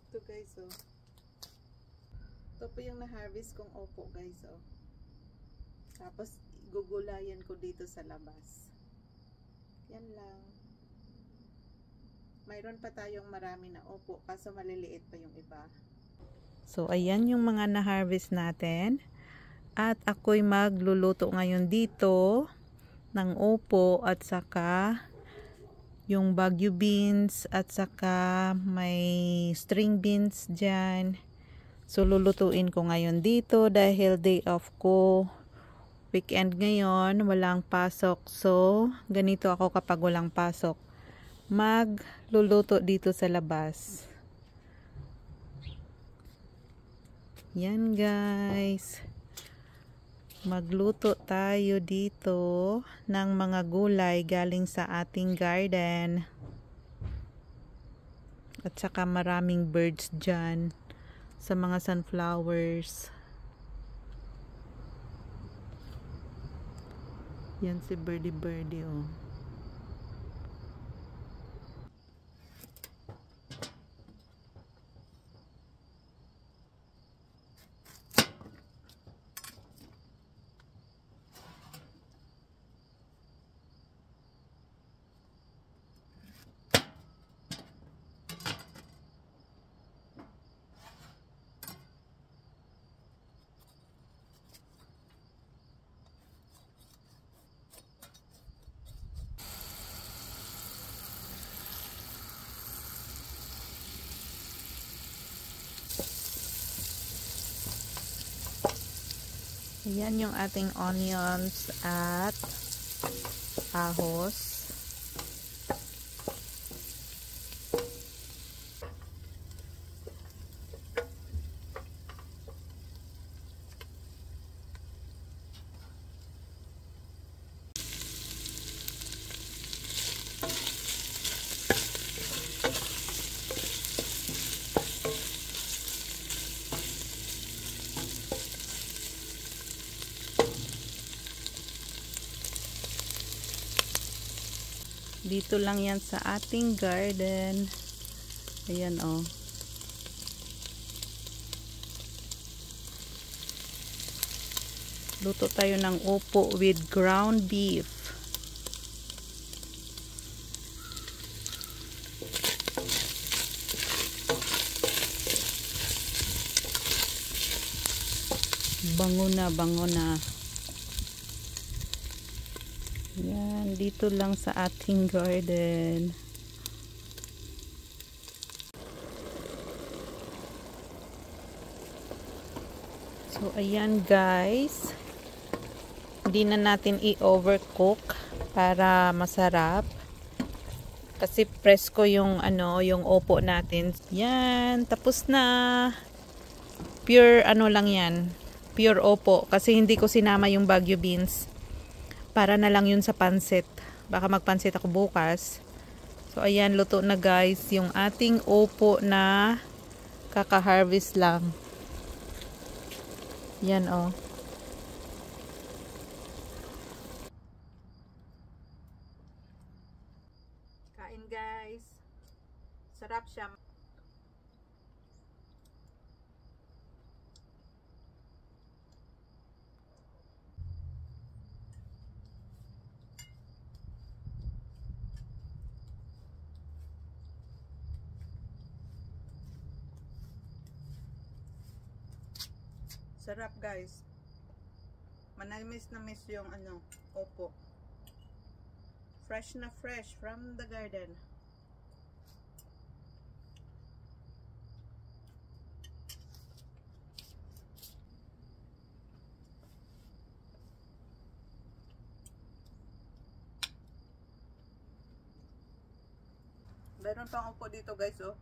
Ito guys, oh. Ito po yung na-harvest kong opo guys, oh. Tapos gugulayan ko dito sa labas. Yan lang. Mayroon pa tayong marami na opo, kaso maliliit pa yung iba. So ayan yung mga na-harvest natin. At ako'y magluluto ngayon dito ng opo at saka yung Baguio beans at saka may string beans dyan. So lulutuin ko ngayon dito dahil day off ko. Weekend ngayon, walang pasok. So ganito ako kapag walang pasok. Magluluto dito sa labas. Yan guys. Magluto tayo dito ng mga gulay galing sa ating garden. At saka maraming birds dyan sa mga sunflowers. Yan si birdie oh. Ayan yung ating onions at ahos. Dito lang yan sa ating garden. Ayan oh. Luto tayo ng opo with ground beef. Bango na, bango na. Yan, dito lang sa ating garden. So, ayan guys. Hindi na natin i-overcook para masarap. Kasi presko yung yung opo natin. Yan, tapos na. Pure lang yan. Pure opo. Kasi hindi ko sinama yung Baguio beans. Para na lang yun sa pansit. Baka magpansit ako bukas. So ayan, luto na guys yung ating opo na kaka-harvest lang. Yan oh. Kain guys. Sarap siya. Sarap guys. Manamis na miss yung opo. Fresh na fresh from the garden. Meron pang opo dito guys oh.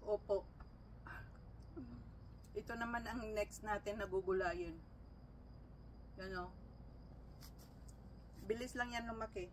Opo. Ito naman ang next natin na gugulayin. Yan o. Bilis lang yan lumaki.